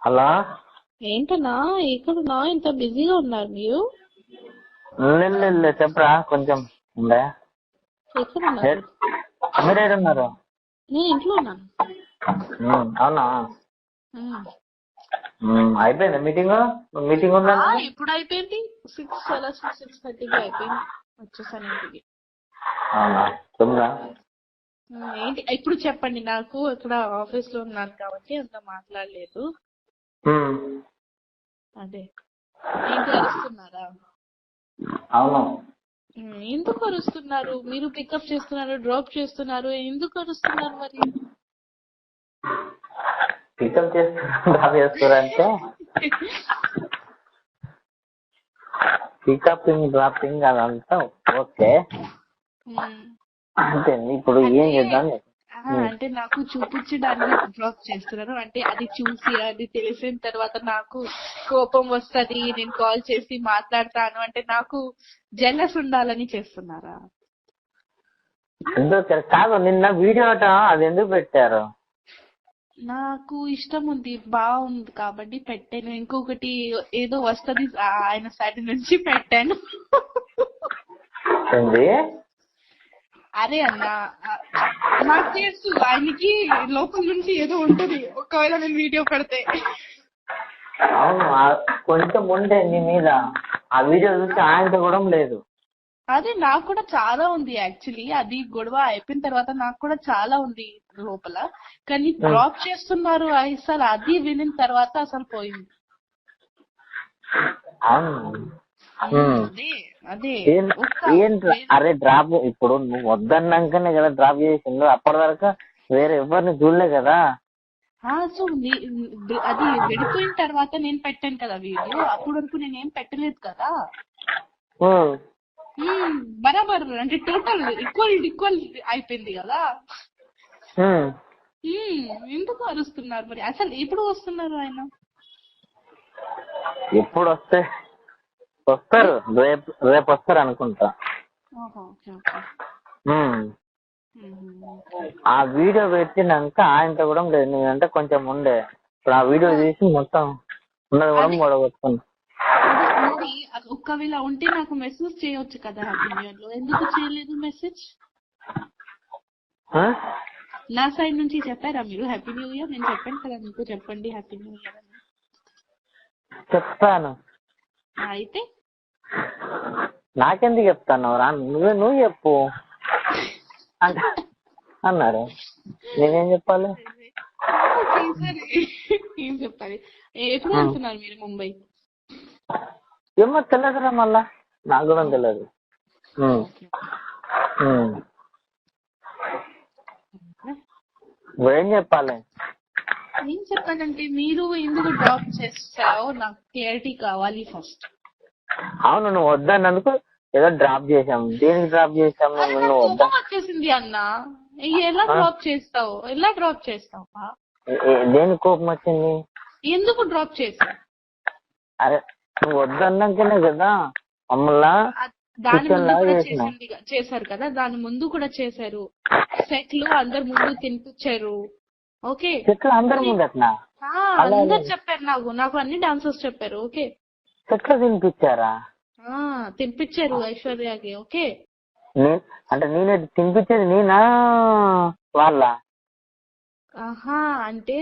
Hello. ఏంటన్నా ఎక్కడున్నా ఇంత బిజీగా ఉన్నారు మీరు? చెప్పరా కొంచెం ఉండే. ఎక్కడున్నారు? మీరు ఏడున్నారు? నేను ఇంట్లో ఉన్నాను. అవునా? ఉమ్. అయిపోయిందా మీటింగ్ ఉందా? ఇప్పుడు అయిపోయింది 6:30కి అయిపోయింది. వచ్చేసాను ఇంటికి. అవునా? చెప్పురా. ఏంటి ఇప్పుడు చెప్పండి. నాకు ఇక్కడ ఆఫీస్ లో ఉన్నాను కాబట్టి అంత మాట్లాడలేదు. అదే ఏంటి అరుస్తున్నారా? అవును. ఎందుకు అరుస్తున్నారు? మీరు పికప్ చేస్తున్నారు, డ్రాప్ చేస్తున్నారు, ఎందుకు అరుస్తున్నారు మరి? పికప్ చేస్తారంటే పికపింగ్ డ్రాపింగ్ అదంతా ఓకే. అంతే. ఇప్పుడు ఏం చేద్దాం? అంటే నాకు చూపించడానికి డ్రాప్ చేస్తున్నారు. అంటే అది చూసి అది తెలిసిన తర్వాత నాకు కోపం వస్తది, నేను కాల్ చేసి మాట్లాడతాను అంటే నాకు జెలస్ ఉండాలని చేస్తున్నారా? ఎందుకు కాదు, నిన్న వీడియో అది ఎందుకు పెట్టారు? నాకు ఇష్టం ఉంది, బాగుంది కాబట్టి పెట్టాను. ఇంకొకటి ఏదో వస్తది ఆయన సైడ్ నుంచి పెట్టాను. అరే అన్న, నాకు తెలుసు ఆయనకి లోపల నుంచి ఏదో ఉంటది ఒకవేళ నేను వీడియో పెడితే. అవును, కొంచెం ఉండే నీ మీద. ఆ వీడియో చూసి ఆయనతో కూడా లేదు. అదే నాకు కూడా చాలా ఉంది యాక్చువల్లీ. అది గొడవ అయిపోయిన తర్వాత నాకు కూడా చాలా ఉంది లోపల. కానీ డ్రాప్ చేస్తున్నారు అసలు అది వినిన తర్వాత అసలు పోయింది. అదే అరే డ్రాప్ ఇప్పుడు నువ్వు వద్దన్నాకనే కదా డ్రాప్ చేసిండు. అప్పటి వరకు వేరే ఎవరిని చూడలే కదా. సో అది విడిపోయిన తర్వాత నేను పెట్టాను కదా వీడియో. అప్పటి వరకు నేనేం పెట్టలేదు కదా. బరాబర్ అంటే టోటల్ ఈక్వల్ అయిపోయింది కదా. ఎందుకు అరుస్తున్నారు మరి? అసలు ఎప్పుడు వస్తున్నారు ఆయన? ఎప్పుడు వస్తారు? రేపు వస్తారు అనుకుంటా. ఆ వీడియో పెట్టినాక ఆయనతో కూడా లేదు. నేనంటే కొంచెం ఉండే. ఇప్పుడు ఆ వీడియో తీసి మొత్తం ఉన్నది కూడా గొడవచ్చుకున్నా. మరి ఒక్కవేళ ఉంటే నాకు మెసేజ్ చేయొచ్చు కదా హ్యాపీ న్యూ ఇయర్ లో. ఎందుకు చేయలేదు మెసేజ్? నా సైడ్ నుంచి చెప్పారా మీరు హ్యాపీ న్యూ ఇయర్? నేను చెప్పాను కదా మీకు చెప్పండి హ్యాపీ న్యూ ఇయర్ అని. చెప్తాను. అయితే నాకెందుకు చెప్తాను రా? నువ్వు చెప్పు అన్నారు. నేనేం చెప్పాలి? ఏం చెప్పాలి? ఎప్పుడు వెళ్తున్నారు మీరు ముంబై? ఏమో తెలియదురా, మళ్ళా నాకు కూడా తెలియదు. ఏం చెప్పాలి? ఏం చెప్పాలంటే మీరు ఎందుకు డ్రాప్ చేస్తావో నాకు క్లారిటీ కావాలి ఫస్ట్. అవును, నువ్వు వద్దన్నందుకు ఏదో డ్రాప్ చేసాము. దేనికి డ్రాప్ చేసాము? కోపం వచ్చేసింది అన్న. ఎలా డ్రాప్ చేస్తావు? దేనికి కోపం వచ్చింది? ఎందుకు డ్రాప్ చేసావు? అరే నువ్వు వద్దన్నాకనే కదా మమ్మల్ని దాని ముందు కూడా చేశారు కదా. దాని ముందు కూడా చేశారు. సెట్లు అందరు ముందు తినిపించారు. ఓకే, సెట్లు అందరి ముందు అట్లా అందరు చెప్పారు. నాకు అన్ని డాన్సర్స్ చెప్పారు. ఓకే, సెట్లు తినిపించారు ఐశ్వర్యకి. ఓకే, అంటే నేనే తినిపించేది నేనా వాళ్ళ? అంటే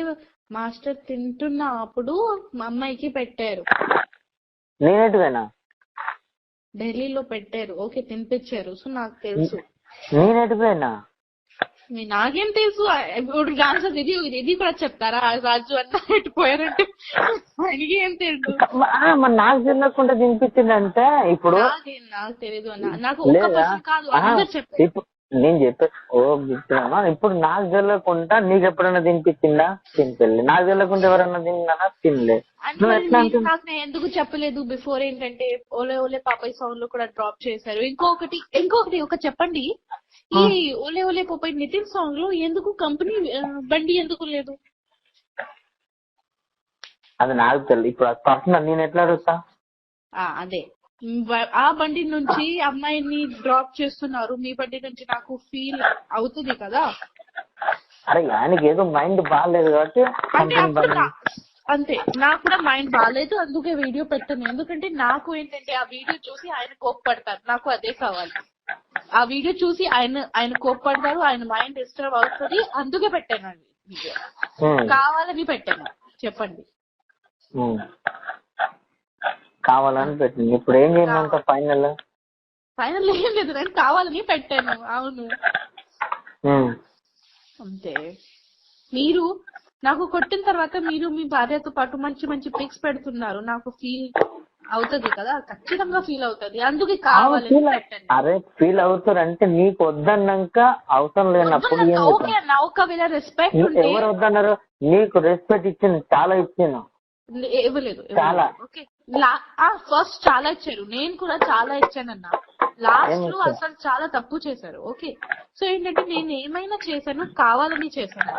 మాస్టర్ తింటున్న అప్పుడు మా అమ్మాయికి పెట్టారు. నేనేటివేనా? ఢిల్లీలో పెట్టారు. ఓకే, తినిపించారు. సో నాకు తెలుసు. నేనేటివేనా? నాకేం తెలుసు? ఇప్పుడు డాన్సర్ ఇది కూడా చెప్తారా? రాజు అన్న ఎట్టిపోయారంటే ఆయనకి ఏం తెలుసు? నాకు తెలియకుండా తినిపించిందంటే ఇప్పుడు నాకు తెలియదు అన్న. నాకు ఒక పర్సన్ కాదు, అందరు చెప్పారు. నేను చెప్పే ఇప్పుడు నాకు తెలియకుండా నీకు ఎప్పుడైనా తినిపించిందా? తినిపెళ్ళి. నాకు తెలియకుండా ఎవరన్నా తిన్నానా? తినలే. నాకు నేను ఎందుకు చెప్పలేదు బిఫోర్? ఏంటంటే ఓలే ఓలే పాపాయ్ సాంగ్ లో కూడా డ్రాప్ చేశారు. ఇంకొకటి ఒక చెప్పండి. ఈ ఓలే ఓలే పాపాయ్ నితిన్ సాంగ్ లో ఎందుకు కంపెనీ బండి ఎందుకు లేదు? అది నాకు తెలియదు. ఇప్పుడు పర్సనల్ నేను ఎట్లా అడుగుతా? అదే ఆ బండి నుంచి అమ్మాయిని డ్రాప్ చేస్తున్నారు, మీ బండి నుంచి నాకు ఫీల్ అవుతుంది కదా. అరే ఆయనకి ఏదో మైండ్ బాగాలేదు కాబట్టి అంతే, నాకు కూడా మైండ్ బాగాలేదు, అందుకే వీడియో పెట్టాను. ఎందుకంటే నాకు ఏంటంటే ఆ వీడియో చూసి ఆయన కోప్పడతారు, నాకు అదే కావాలి. ఆ వీడియో చూసి ఆయన కోప్పడతారు, ఆయన మైండ్ డిస్టర్బ్ అవుతుంది, అందుకే పెట్టాను అది వీడియో. కావాలని పెట్టాను, చెప్పండి. కావాలని పెట్టింది. ఇప్పుడు ఏం చేయమంట ఫైనల్? ఫైనల్ ఏం లేదు, నేను కావాలని పెట్టాను. అవును అంతే. మీరు నాకు కొట్టిన తర్వాత మీరు మీ భార్యతో పాటు మంచి మంచి పిక్స్ పెడుతున్నారు, నాకు ఫీల్ అవుతుంది కదా, ఖచ్చితంగా ఫీల్ అవుతుంది, అందుకే కావాలని పెట్టండి. అరే ఫీల్ అవుతారంటే నీకు వద్దన్నాక అవసరం లేనప్పుడు ఓకే అన్న, ఒకవేళ రెస్పెక్ట్ ఉంటే. ఎవరు వద్దన్నారు? నీకు రెస్పెక్ట్ ఇచ్చింది, చాలా ఇచ్చాను. ఇవ్వలేదు చాలా. ఓకే, ఫస్ట్ చాలా ఇచ్చారు, నేను కూడా చాలా ఇచ్చానన్న. లాస్ట్ లో అసలు చాలా తప్పు చేశారు. ఓకే, సో ఏంటంటే నేను ఏమైనా చేశాను, కావాలని చేశాను.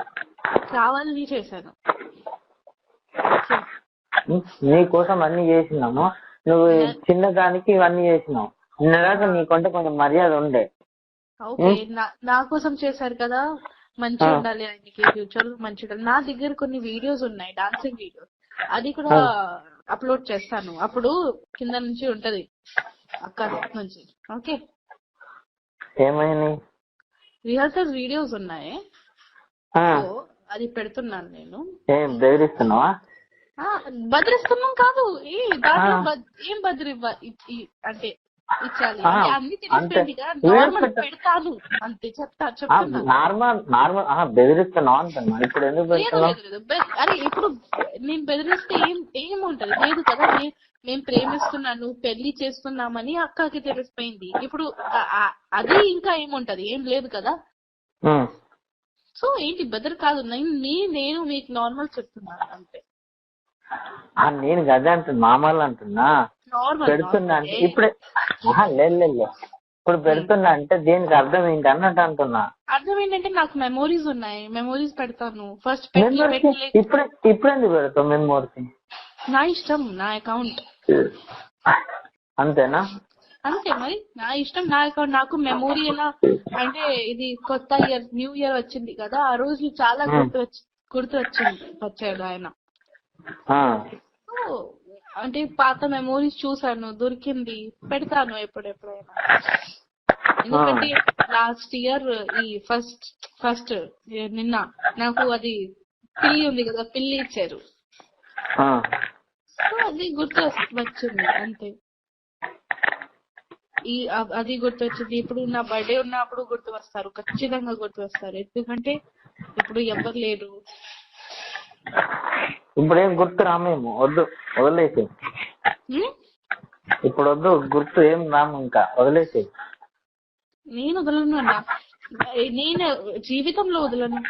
నీ కోసం అన్ని చేసినాము, నువ్వు చిన్నదానికి ఇవన్నీ చేసినావు. నిన్నదాకా నీకంటే కొంచెం మర్యాద ఉండే. ఓకే, నా కోసం చేశారు కదా, మంచిగా ఉండాలి, ఆయనకి ఫ్యూచర్ మంచి ఉండాలి. నా దగ్గర కొన్ని వీడియోస్ ఉన్నాయి, డాన్సింగ్ వీడియోస్, అది కూడా అప్లోడ్ చేస్తాను. అప్పుడు కింద నుంచి ఉంటది, అక్కడ నుంచి. ఓకే, ఏమైంది? రిహర్సల్స్ వీడియోస్ ఉన్నాయి, అది పెడుతున్నాను నేను. ఏం బెదిరిస్తున్నావా? బదిరిస్తున్నాం కాదు, ఏం అంటే ఇచ్చాలి అన్ని తెలిసిపోయింది కదా, నార్మల్ పెడతాను అంతే, చెప్తున్నా. నార్మల్ బెదిరిస్తున్నావు అంటున్నా. ఇప్పుడు ఎందుకు పెడుతున్నావు? అరే ఇప్పుడు నేను బెదిరిస్తే ఏముంటది? లేదు కదా, మేము ప్రేమిస్తున్నాను, పెళ్లి చేస్తున్నామని అక్కకి తెలిసిపోయింది. ఇప్పుడు అది ఇంకా ఏముంటది? ఏం లేదు కదా. సో ఏంటి బెదర్ కాదు, నేను మీకు నార్మల్ చెప్తున్నాను అంతే. నేను గదే అంటున్నా, మామూలు అంటున్నా. పెడుతున్నా అంటే ఇప్పుడే లేదు, ఇప్పుడు పెడుతున్నా అంటే దీనికి అర్థం ఏంటి అన్నట్టు అంటున్నా. అర్థం ఏంటంటే నాకు మెమోరీస్ ఉన్నాయి, మెమోరీస్ పెడతాను. ఫస్ట్ ఇప్పుడు ఎందుకు పెడతావు మెమోరీస్? నా ఇష్టం, నా అకౌంట్, అంతేనా? అంతే మరి, నా ఇష్టం, నా అకౌంట్. నాకు మెమోరీ ఎలా అంటే, ఇది కొత్త ఇయర్, న్యూ ఇయర్ వచ్చింది కదా, ఆ రోజు చాలా వచ్చాడు ఆయన. అంటే పాత మెమోరీస్ చూసాను, దొరికింది, పెడతాను ఎప్పుడెప్పుడైనా. ఎందుకంటే లాస్ట్ ఇయర్ ఈ ఫస్ట్ నిన్న నాకు అది పిల్లి ఉంది కదా, పిల్లి ఇచ్చారు, సో అది గుర్తు వచ్చింది అంతే. అది గుర్తొచ్చింది. ఇప్పుడు నా బర్త్డే ఉన్నప్పుడు గుర్తు వస్తారు, ఖచ్చితంగా గుర్తు వస్తారు. ఎందుకంటే ఇప్పుడు ఎవరు లేరు. ఇప్పుడు ఏం గుర్తు రామేమో, వద్దు, వదిలేసి. ఇప్పుడు వద్దు, గుర్తు ఏం రాము, ఇంకా వదిలేసి. నేను వదలను అన్న, నేను జీవితంలో వదలను,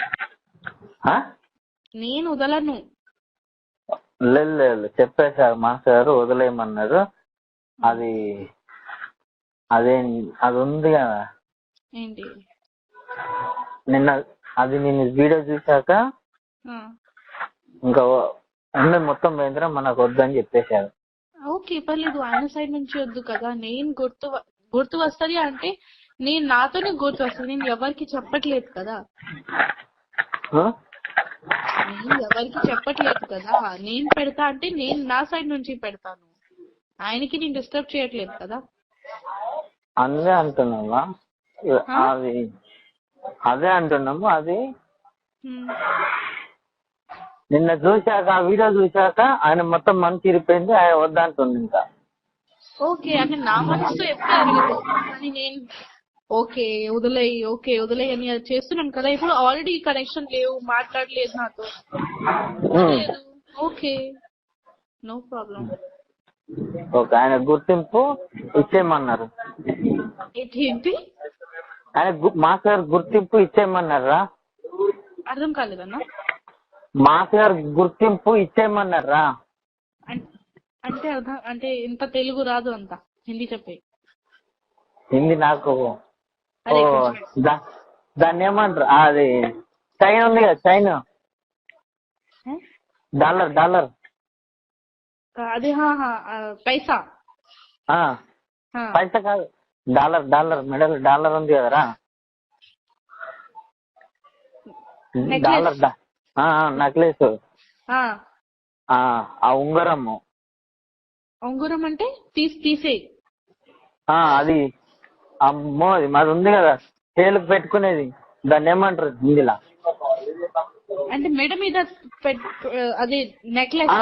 నేను వదలను. లేదు చెప్పేశారు మాస్టర్ గారు, వదిలేయమన్నారు. అది ఉంది కదా, ఏంటి నిన్న అది నేను వీడియో చూశాక ఇంకా మొత్తం పోయిందిరా, మనకు వద్దని చెప్పేశారు. ఓకే పర్లేదు, ఆయన సైడ్ నుంచి వద్దు కదా. నేను గుర్తు వస్తుంది అంటే నేను నాతోనే గుర్తు వస్తుంది, నేను ఎవరికి చెప్పట్లేదు కదా. నేను పెడతా అంటే నేను నా సైడ్ నుంచి పెడతాను, ఆయనకి నేను డిస్టర్బ్ చేయట్లేదు కదా. అదే అంటున్నావా? అదే అంటున్నాము. అది నిన్న చూశాక, ఆ వీడియో చూశాక ఆయన మొత్తం మనసు ఇరిపోయింది, ఆయన వద్దంటుంది ఇంకా. ఓకే, అంటే నా మనసుతో ఎప్పుడు అడగదు, కానీ నేను ఓకే వదిలేయి అని చేస్తున్నాను కదా. ఇప్పుడు ఆల్రెడీ కనెక్షన్ లేవు, మాట్లాడలేదు నాతో, ఓకే నో ప్రాబ్లం. ఓకే, ఆయన గుర్తింపు ఇచ్చేయమన్నారు. ఏంటి? ఆయన మాస్ గారు గుర్తింపు ఇచ్చేయమన్నారా? అర్థం కాలేదన్నా. మాస్ గారు గుర్తింపు ఇచ్చేయమన్నారా అంటే అంటే ఇంత తెలుగు రాదు, అంత హిందీ చెప్పే. హిందీ నాకు దాన్ని ఏమంటారు, అది చైన్ ఉంది కదా, చైన్, డాలర్ అదే పైసా పైసా కాదు, డాలర్ మెడల్ డాలర్ ఉంది కదరా, డాలర్ నెక్లెస్ ఆ ఉంగరము. ఉంగరం అంటే తీసేయి. అది అమ్మో మాది ఉంది కదా చేలుకు పెట్టుకునేది, దాన్ని ఏమంటారు హిందీలా? అంటే మెడ మీద అది నెక్లెస్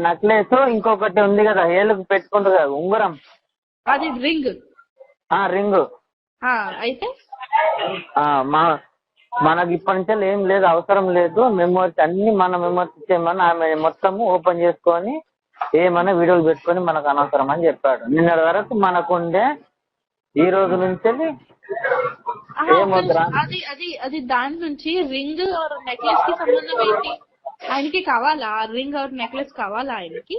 నెక్లెస్. ఇంకొకటి ఉంది కదా ఏలుకు పెట్టుకుంటారు కదా ఉంగరం, అది రింగ్. రింగ్. అయితే మనకి ఇప్పటి నుంచి ఏం లేదు, అవసరం లేదు. మెమోరీస్ అన్ని మన మెమోరీస్ ఇచ్చేయమని ఆమె మొత్తం ఓపెన్ చేసుకొని ఏమైనా వీడియోలు పెట్టుకొని మనకు అనవసరం అని చెప్పాడు. నిన్నటి వరకు మనకుండే, ఈ రోజు నుంచి అది దాని నుంచి రింగ్ ఆర్ నెక్లెస్ కి సంబంధం ఏంటి? ఆయనకి కావాలా రింగ్ ఆర్ నెక్లెస్? కావాలా ఆయనకి?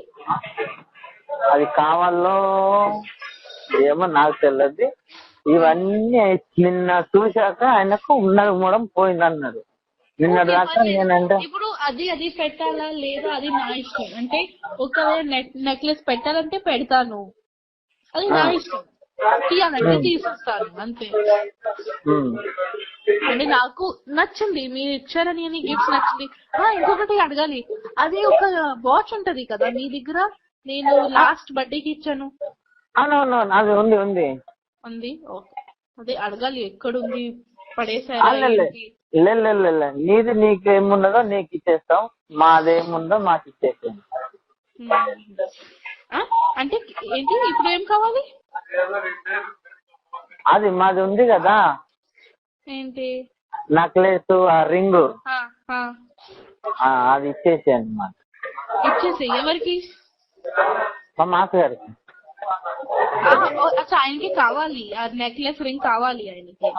అది కావాలో ఏమో నాకు తెలియదు. ఇవన్నీ నిన్న చూశాక ఆయనకు ఉన్నది మూడం పోయింది అన్నాడు. నిన్న దాకా నేనంటే ఇప్పుడు అది పెట్టాలా లేదా అది నా ఇష్టం. అంటే ఒకవేళ నెక్లెస్ పెట్టాలంటే పెడతాను, అది నా ఇష్టం. తీయాలంటే తీసేస్తాను అంతే. అంటే నాకు నచ్చింది, మీరు ఇచ్చారని గిఫ్ట్స్ నచ్చింది. ఇంకొకటి అడగాలి, అది ఒక వాచ్ ఉంటది కదా మీ దగ్గర, నేను లాస్ట్ బర్త్డేకి ఇచ్చాను. అది ఉంది ఉంది ఉంది. ఓకే, అదే అడగాలి ఎక్కడుంది, పడేసారా? నీది నీకేమున్నదో నీకు ఇచ్చేస్తాం, మాదేముందో మాకు ఇచ్చేస్తాం. అంటే ఏంటి ఇప్పుడు ఏం కావాలి? అది మాది ఉంది కదా ఏంటి? నెక్లెస్, ఆ రింగ్, అది ఇచ్చేసేయండి. మాకు ఇచ్చేసి ఎవరికి? మా మాస్గారికి. ఆయనకి కావాలి, ఆ నెక్లెస్ రింగ్ కావాలి ఆయనకి.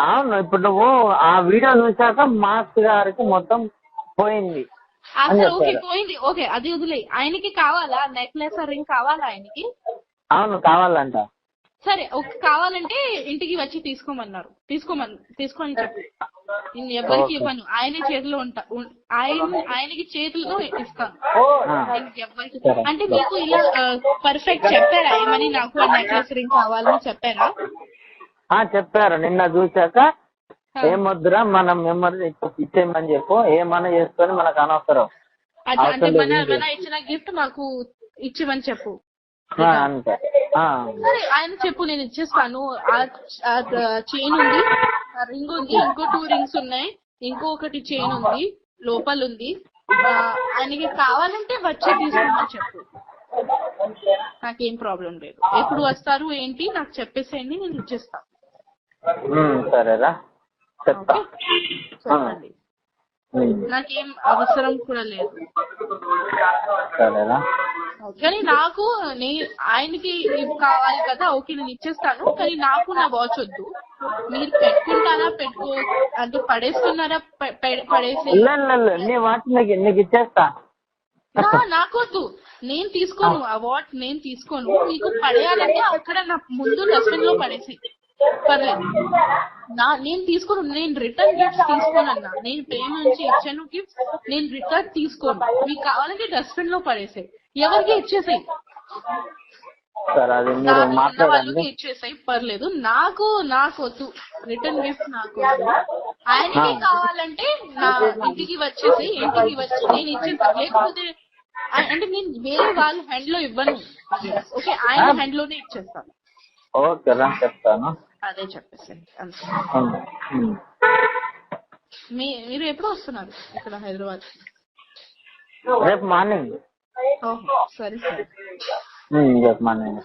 అవును, ఇప్పుడు నువ్వు ఆ వీడియో చూసాక మాస్ గారికి మొత్తం పోయింది. ఓకే పోయింది, ఓకే అది వదిలే. ఆయనకి కావాలా నెక్లెస్ రింగ్? కావాలా ఆయనకి? అవును కావాలంట. సరే కావాలంటే ఇంటికి వచ్చి తీసుకోమన్నారు, తీసుకోని చెప్పు. నేను ఎవరికి ఇవ్వను, ఆయన చేతిలో ఉంటా, ఆయనకి చేతులతో ఇస్తాను. అంటే మీకు ఇలా పర్ఫెక్ట్ చెప్పారా ఏమని, నాకు ఆ నెక్లెస్ రింగ్ కావాలని చెప్పారా? చెప్పారు. నిన్న చూసాక ఏమొద్దురా మనం మెమరీ ఇచ్చేయమని చెప్పు, ఏమన్నా చేసుకొని మనకు అనవసరం. అంటే మన ఇచ్చిన గిఫ్ట్ మాకు ఇచ్చేమని చెప్పు. అంతే. సరే ఆయన చెప్పు, నేను ఇచ్చేస్తాను. చైన్ ఉంది, రింగ్ ఉంది, ఇంకో 2 రింగ్స్ ఉన్నాయి, ఇంకొకటి చైన్ ఉంది, లోపల ఉంది. ఆయనకి కావాలంటే వచ్చి తీసుకోమని చెప్పు, నాకేం ప్రాబ్లం లేదు. ఎప్పుడు వస్తారు ఏంటి నాకు చెప్పేసేయండి, నేను ఇచ్చేస్తాను. సరేరా, చెప్పండి. నాకేం అవసరం కూడా లేదు. కానీ నాకు ఆయనకి కావాలి కదా, ఓకే నేను ఇచ్చేస్తాను. కానీ నాకు నా వాచ్ వద్దు. మీరు పెట్టుకుంటారా అంటే పడేస్తున్నారా? పడేసి నాకొద్దు, నేను తీసుకోను. ఆ వాచ్ నేను తీసుకోను. మీకు పడేయాలంటే అక్కడ నా ముందు డస్ట్బిన్ లో పడేసి పర్లేదు. నేను తీసుకోను, నేను రిటర్న్ గిఫ్ట్స్ తీసుకోను అన్నా. నేను ప్రేమ నుంచి ఇచ్చాను గిఫ్ట్స్, నేను రిటర్న్ తీసుకోను. మీకు కావాలంటే డస్ట్బిన్ లో పడేసాయి, ఎవరికి ఇచ్చేసాయి, వాళ్ళకి ఇచ్చేసాయి, పర్లేదు. నాకు వద్దు రిటర్న్ గిఫ్ట్, నాకు వద్దు. ఆయనకి కావాలంటే నా ఇంటికి వచ్చేసి, ఇంటికి వచ్చి నేను ఇచ్చేస్తాను. లేకపోతే అంటే నేను వేరే వాళ్ళ హ్యాండ్ లో ఇవ్వను, ఓకే ఆయన హ్యాండ్ లోనే ఇచ్చేస్తాను. ఓకే రా, చెప్తాను. అదే చెప్పేసాను అంతే. మీరు ఎప్పుడు వస్తున్నారు ఇక్కడ హైదరాబాద్? రేపు మార్నింగ్. ఓహో సరే సరే. రేపు మార్నింగ్.